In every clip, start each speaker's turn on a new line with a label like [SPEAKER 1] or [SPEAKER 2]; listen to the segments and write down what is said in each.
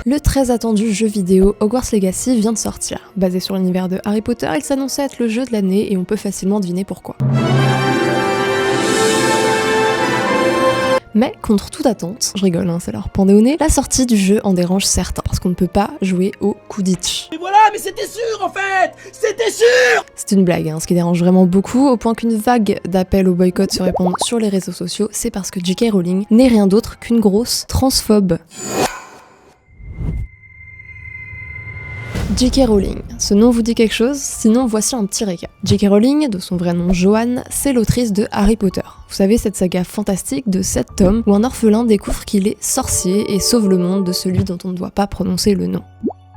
[SPEAKER 1] Le très attendu jeu vidéo Hogwarts Legacy vient de sortir. Basé sur l'univers de Harry Potter, il s'annonçait être le jeu de l'année et on peut facilement deviner pourquoi. Mais contre toute attente, je rigole, c'est leur pendé au nez, la sortie du jeu en dérange certains, parce qu'on ne peut pas jouer au Quidditch.
[SPEAKER 2] Mais voilà, mais c'était sûr en fait. C'était sûr.
[SPEAKER 1] C'est une blague, ce qui dérange vraiment beaucoup, au point qu'une vague d'appels au boycott se répand sur les réseaux sociaux, c'est parce que J.K. Rowling n'est rien d'autre qu'une grosse transphobe. J.K. Rowling, ce nom vous dit quelque chose? Sinon voici un petit récap. J.K. Rowling, de son vrai nom Joanne, c'est l'autrice de Harry Potter. Vous savez, cette saga fantastique de 7 tomes où un orphelin découvre qu'il est sorcier et sauve le monde de celui dont on ne doit pas prononcer le nom.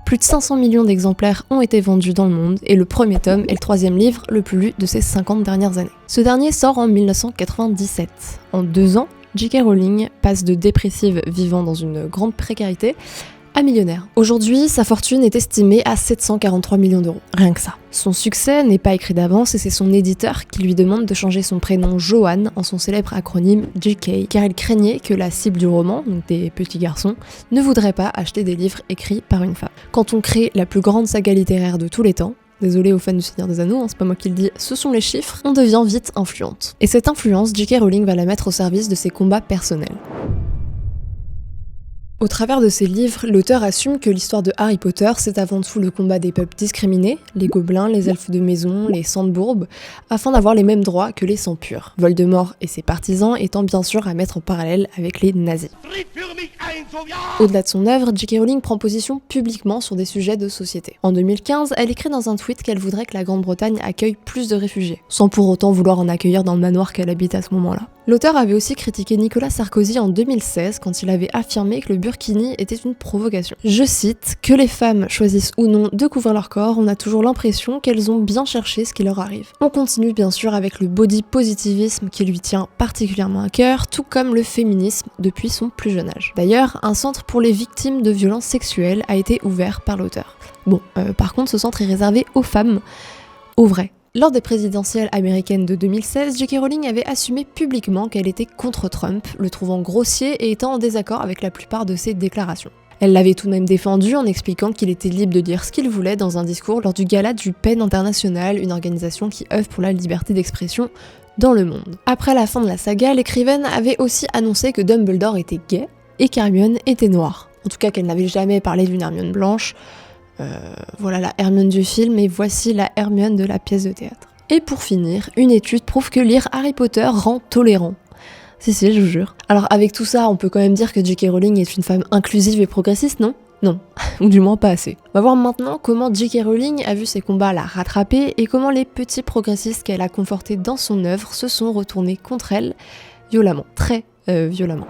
[SPEAKER 1] Plus de 500 millions d'exemplaires ont été vendus dans le monde et le premier tome est le 3e livre le plus lu de ces 50 dernières années. Ce dernier sort en 1997. En 2 ans, J.K. Rowling passe de dépressive vivant dans une grande précarité à millionnaire. Aujourd'hui, sa fortune est estimée à 743 millions d'euros. Rien que ça. Son succès n'est pas écrit d'avance et c'est son éditeur qui lui demande de changer son prénom Joanne en son célèbre acronyme JK, car il craignait que la cible du roman, donc des petits garçons, ne voudrait pas acheter des livres écrits par une femme. Quand on crée la plus grande saga littéraire de tous les temps, désolé aux fans du Seigneur des Anneaux, c'est pas moi qui le dis, ce sont les chiffres, on devient vite influente. Et cette influence, J.K. Rowling va la mettre au service de ses combats personnels. Au travers de ses livres, l'auteur assume que l'histoire de Harry Potter, c'est avant tout le combat des peuples discriminés, les gobelins, les elfes de maison, les sans-bourbes, afin d'avoir les mêmes droits que les sans-purs. Voldemort et ses partisans étant bien sûr à mettre en parallèle avec les nazis. Au-delà de son œuvre, J.K. Rowling prend position publiquement sur des sujets de société. En 2015, elle écrit dans un tweet qu'elle voudrait que la Grande-Bretagne accueille plus de réfugiés, sans pour autant vouloir en accueillir dans le manoir qu'elle habite à ce moment-là. L'auteur avait aussi critiqué Nicolas Sarkozy en 2016 quand il avait affirmé que le burkini était une provocation. Je cite, « Que les femmes choisissent ou non de couvrir leur corps, on a toujours l'impression qu'elles ont bien cherché ce qui leur arrive. » On continue bien sûr avec le body positivisme qui lui tient particulièrement à cœur, tout comme le féminisme depuis son plus jeune âge. D'ailleurs, un centre pour les victimes de violences sexuelles a été ouvert par l'auteur. Bon, par contre ce centre est réservé aux femmes, aux vraies. Lors des présidentielles américaines de 2016, J.K. Rowling avait assumé publiquement qu'elle était contre Trump, le trouvant grossier et étant en désaccord avec la plupart de ses déclarations. Elle l'avait tout de même défendu en expliquant qu'il était libre de dire ce qu'il voulait dans un discours lors du gala du PEN International, une organisation qui œuvre pour la liberté d'expression dans le monde. Après la fin de la saga, l'écrivaine avait aussi annoncé que Dumbledore était gay et qu'Hermione était noire. En tout cas qu'elle n'avait jamais parlé d'une Hermione blanche. Voilà la Hermione du film et voici la Hermione de la pièce de théâtre. Et pour finir, une étude prouve que lire Harry Potter rend tolérant. Si, je vous jure. Alors avec tout ça, on peut quand même dire que J.K. Rowling est une femme inclusive et progressiste, non ? Non, ou du moins pas assez. On va voir maintenant comment J.K. Rowling a vu ses combats la rattraper et comment les petits progressistes qu'elle a confortés dans son œuvre se sont retournés contre elle violemment, très violemment.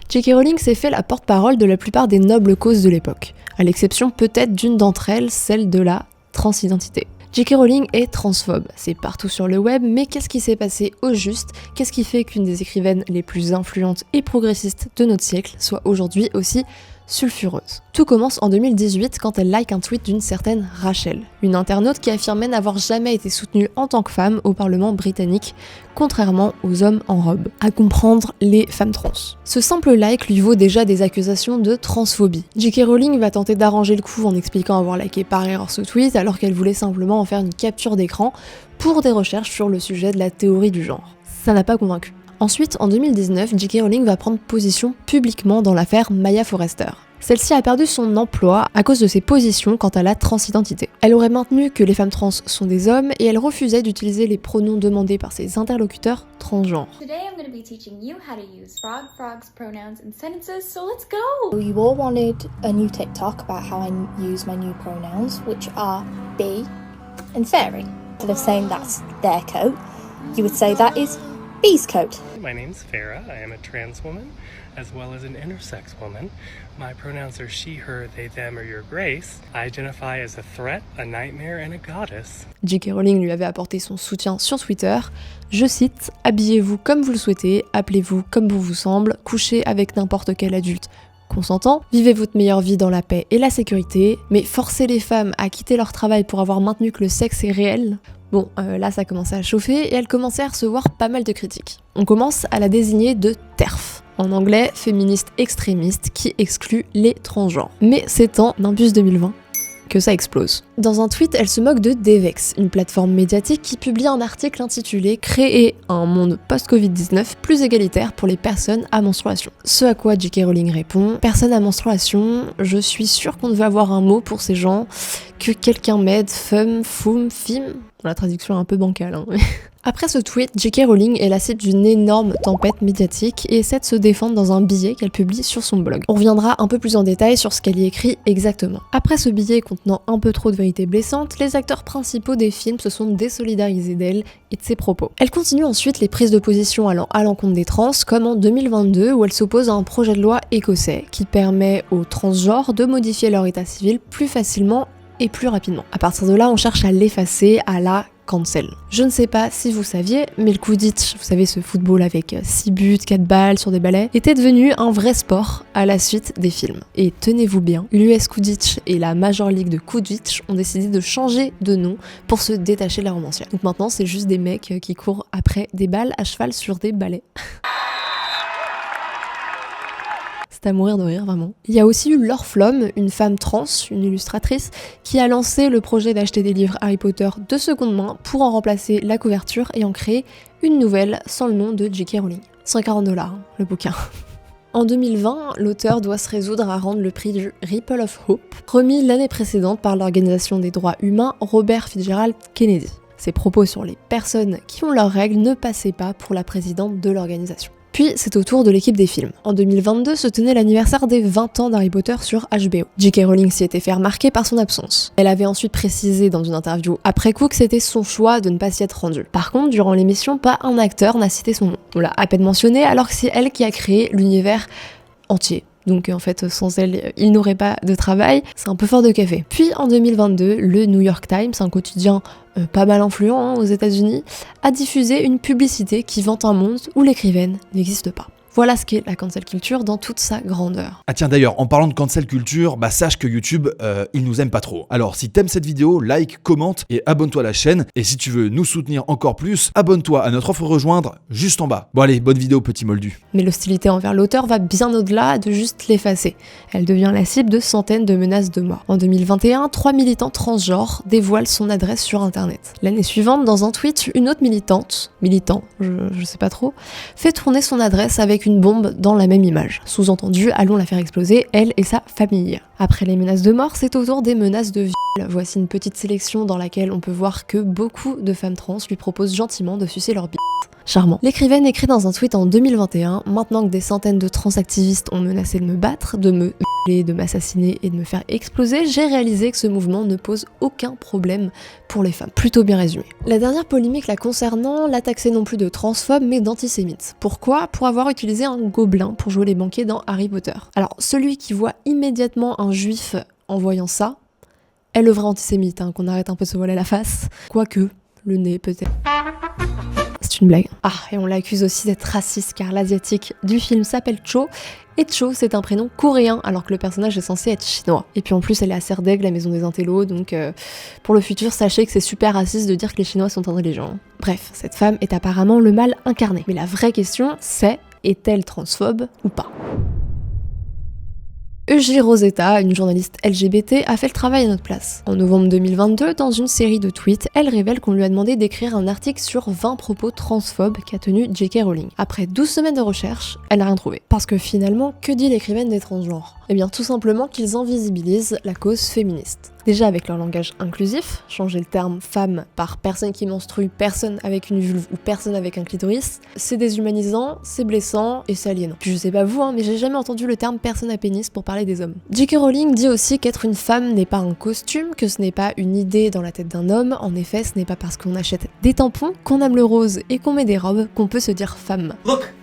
[SPEAKER 1] J.K. Rowling s'est fait la porte-parole de la plupart des nobles causes de l'époque, à l'exception peut-être d'une d'entre elles, celle de la transidentité. J.K. Rowling est transphobe, c'est partout sur le web, mais qu'est-ce qui s'est passé au juste? Qu'est-ce qui fait qu'une des écrivaines les plus influentes et progressistes de notre siècle soit aujourd'hui aussi sulfureuse? Tout commence en 2018 quand elle like un tweet d'une certaine Rachel, une internaute qui affirmait n'avoir jamais été soutenue en tant que femme au Parlement britannique, contrairement aux hommes en robe, à comprendre les femmes trans. Ce simple like lui vaut déjà des accusations de transphobie. J.K. Rowling va tenter d'arranger le coup en expliquant avoir liké par erreur ce tweet alors qu'elle voulait simplement en faire une capture d'écran pour des recherches sur le sujet de la théorie du genre. Ça n'a pas convaincu. Ensuite, en 2019, J.K. Rowling va prendre position publiquement dans l'affaire Maya Forrester. Celle-ci a perdu son emploi à cause de ses positions quant à la transidentité. Elle aurait maintenu que les femmes trans sont des hommes et elle refusait d'utiliser les pronoms demandés par ses interlocuteurs transgenres.
[SPEAKER 3] Today I'm going to be teaching you how to use frog's pronouns in sentences, so let's go!
[SPEAKER 4] You all wanted a new TikTok about how I use my new pronouns, which are be and fairy. Instead of saying that's their coat, you would say that is Bee's coat.
[SPEAKER 5] My name's Farah. I am a trans woman as well as an intersex woman. My pronouns are she, her, they, them, or your grace. I identify as a threat, a nightmare, and a goddess.
[SPEAKER 1] J.K. Rowling lui avait apporté son soutien sur Twitter. Je cite, « Habillez-vous comme vous le souhaitez, appelez-vous comme bon vous semble, couchez avec n'importe quel adulte consentant, vivez votre meilleure vie dans la paix et la sécurité, mais forcez les femmes à quitter leur travail pour avoir maintenu que le sexe est réel. » Bon, là ça commençait à chauffer et elle commençait à recevoir pas mal de critiques. On commence à la désigner de TERF. En anglais, féministe extrémiste qui exclut les transgenres. Mais c'est en Nimbus 2020 que ça explose. Dans un tweet, elle se moque de Devex, une plateforme médiatique qui publie un article intitulé « Créer un monde post-Covid-19 plus égalitaire pour les personnes à menstruation ». Ce à quoi J.K. Rowling répond « Personne à menstruation, je suis sûre qu'on devait avoir un mot pour ces gens, que quelqu'un m'aide, femme, foum, fim ». La traduction est un peu bancale, hein. Après ce tweet, J.K. Rowling est la cible d'une énorme tempête médiatique et essaie de se défendre dans un billet qu'elle publie sur son blog. On reviendra un peu plus en détail sur ce qu'elle y écrit exactement. Après ce billet contenant un peu trop de vérités blessantes, les acteurs principaux des films se sont désolidarisés d'elle et de ses propos. Elle continue ensuite les prises de position allant à l'encontre des trans, comme en 2022 où elle s'oppose à un projet de loi écossais qui permet aux transgenres de modifier leur état civil plus facilement et plus rapidement. À partir de là, on cherche à l'effacer, à la cancel. Je ne sais pas si vous saviez, mais le Quidditch, vous savez ce football avec 6 buts, 4 balles sur des balais, était devenu un vrai sport à la suite des films. Et tenez-vous bien, l'US Quidditch et la Major League de Quidditch ont décidé de changer de nom pour se détacher de la romancière. Donc maintenant, c'est juste des mecs qui courent après des balles à cheval sur des balais. À mourir de rire, vraiment. Il y a aussi eu Laure Flom, une femme trans, une illustratrice, qui a lancé le projet d'acheter des livres Harry Potter de seconde main pour en remplacer la couverture et en créer une nouvelle sans le nom de J.K. Rowling. 140$, le bouquin. En 2020, l'auteur doit se résoudre à rendre le prix du Ripple of Hope, remis l'année précédente par l'Organisation des droits humains Robert Fitzgerald Kennedy. Ses propos sur les personnes qui ont leurs règles ne passaient pas pour la présidente de l'organisation. Puis c'est au tour de l'équipe des films. En 2022 se tenait l'anniversaire des 20 ans d'Harry Potter sur HBO. J.K. Rowling s'y était fait remarquer par son absence. Elle avait ensuite précisé dans une interview après coup que c'était son choix de ne pas s'y être rendue. Par contre, durant l'émission, pas un acteur n'a cité son nom. On l'a à peine mentionné alors que c'est elle qui a créé l'univers entier. Donc en fait, sans elle, il n'aurait pas de travail. C'est un peu fort de café. Puis en 2022, le New York Times, un quotidien pas mal influent aux États-Unis, a diffusé une publicité qui vante un monde où l'écrivaine n'existe pas. Voilà ce qu'est la cancel culture dans toute sa grandeur.
[SPEAKER 6] Ah tiens d'ailleurs, en parlant de cancel culture, sache que YouTube, il nous aime pas trop. Alors si t'aimes cette vidéo, like, commente et abonne-toi à la chaîne. Et si tu veux nous soutenir encore plus, abonne-toi à notre offre rejoindre juste en bas. Bon allez, bonne vidéo petit moldu.
[SPEAKER 1] Mais l'hostilité envers l'auteur va bien au-delà de juste l'effacer. Elle devient la cible de centaines de menaces de mort. En 2021, 3 militants transgenres dévoilent son adresse sur internet. L'année suivante, dans un tweet, une autre militant, je sais pas trop, fait tourner son adresse avec une bombe dans la même image. Sous-entendu, allons la faire exploser, elle et sa famille. Après les menaces de mort, c'est au tour des menaces de viol. Voici une petite sélection dans laquelle on peut voir que beaucoup de femmes trans lui proposent gentiment de sucer leur bite. Charmant. L'écrivaine écrit dans un tweet en 2021 « Maintenant que des centaines de transactivistes ont menacé de me battre, de me violer, de m'assassiner et de me faire exploser, j'ai réalisé que ce mouvement ne pose aucun problème pour les femmes. » Plutôt bien résumé. La dernière polémique la concernant l'a taxée non plus de transphobe mais d'antisémite. Pourquoi ? Pour avoir utilisé un gobelin pour jouer les banquiers dans Harry Potter. Alors, celui qui voit immédiatement un juif en voyant ça est le vrai antisémite, qu'on arrête un peu de se voiler la face. Quoique, le nez peut-être. C'est une blague. Ah, et on l'accuse aussi d'être raciste car l'asiatique du film s'appelle Cho. Et Cho, c'est un prénom coréen alors que le personnage est censé être chinois. Et puis en plus, elle est à Serdeg, la maison des intellos, donc pour le futur, sachez que c'est super raciste de dire que les Chinois sont intelligents. Bref, cette femme est apparemment le mal incarné. Mais la vraie question, c'est, est-elle transphobe ou pas ? Eugie Rosetta, une journaliste LGBT, a fait le travail à notre place. En novembre 2022, dans une série de tweets, elle révèle qu'on lui a demandé d'écrire un article sur 20 propos transphobes qu'a tenu J.K. Rowling. Après 12 semaines de recherche, elle n'a rien trouvé. Parce que finalement, que dit l'écrivaine des transgenres ? Eh bien tout simplement qu'ils invisibilisent la cause féministe. Déjà avec leur langage inclusif, changer le terme femme par personne qui menstrue, personne avec une vulve ou personne avec un clitoris, c'est déshumanisant, c'est blessant et c'est aliénant. Puis je sais pas vous, mais j'ai jamais entendu le terme personne à pénis pour parler des hommes. J.K. Rowling dit aussi qu'être une femme n'est pas un costume, que ce n'est pas une idée dans la tête d'un homme. En effet, ce n'est pas parce qu'on achète des tampons, qu'on aime le rose et qu'on met des robes qu'on peut se dire femme.
[SPEAKER 2] Look,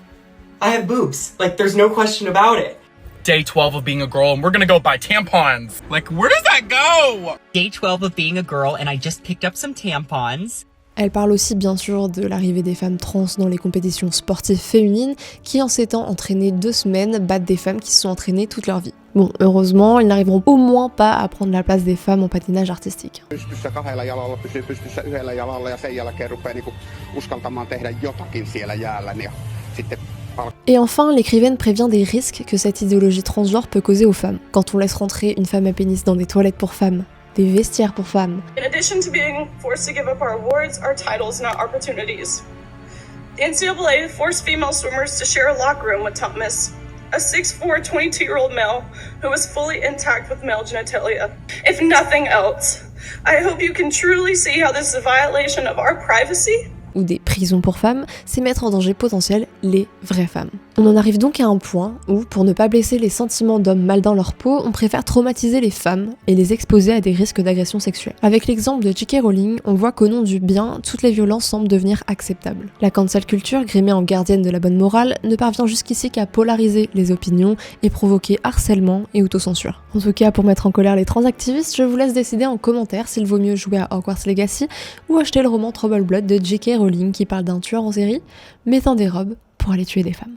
[SPEAKER 2] I have boobs. Like, there's no question about it.
[SPEAKER 7] Day 12 of being a girl and we're gonna go buy tampons. Like, where does that go?
[SPEAKER 8] Day 12 of being a girl and I just picked up some tampons.
[SPEAKER 1] Elle parle aussi bien sûr de l'arrivée des femmes trans dans les compétitions sportives féminines qui en s'étant entraînées 2 semaines battent des femmes qui se sont entraînées toute leur vie. Bon, heureusement, ils n'arriveront au moins pas à prendre la place des femmes en patinage artistique.
[SPEAKER 9] Pystyssä 2 jalalla, pysyy pystyssä 1 jalalla ja sen jälkeen rupeaa uskaltamaan tehdä jotakin siellä jäällä ja sitten
[SPEAKER 1] Et enfin, l'écrivaine prévient des risques que cette idéologie transgenre peut causer aux femmes. Quand on laisse rentrer une femme à pénis dans des toilettes pour femmes, des vestiaires pour femmes.
[SPEAKER 10] In addition to being forced to give up our awards, our titles, and our opportunities, the NCAA forced female swimmers to share a locker room with Thomas, a 6'4", 22-year-old male who was fully intact with male genitalia. If nothing else, I hope you can truly see how this is a violation of our privacy.
[SPEAKER 1] Ou des prisons pour femmes, c'est mettre en danger potentiel les vraies femmes. On en arrive donc à un point où, pour ne pas blesser les sentiments d'hommes mal dans leur peau, on préfère traumatiser les femmes et les exposer à des risques d'agression sexuelle. Avec l'exemple de J.K. Rowling, on voit qu'au nom du bien, toutes les violences semblent devenir acceptables. La cancel culture, grimée en gardienne de la bonne morale, ne parvient jusqu'ici qu'à polariser les opinions et provoquer harcèlement et autocensure. En tout cas, pour mettre en colère les transactivistes, je vous laisse décider en commentaire s'il vaut mieux jouer à Hogwarts Legacy ou acheter le roman Trouble Blood de J.K. Rowling qui parle d'un tueur en série mettant des robes pour aller tuer des femmes.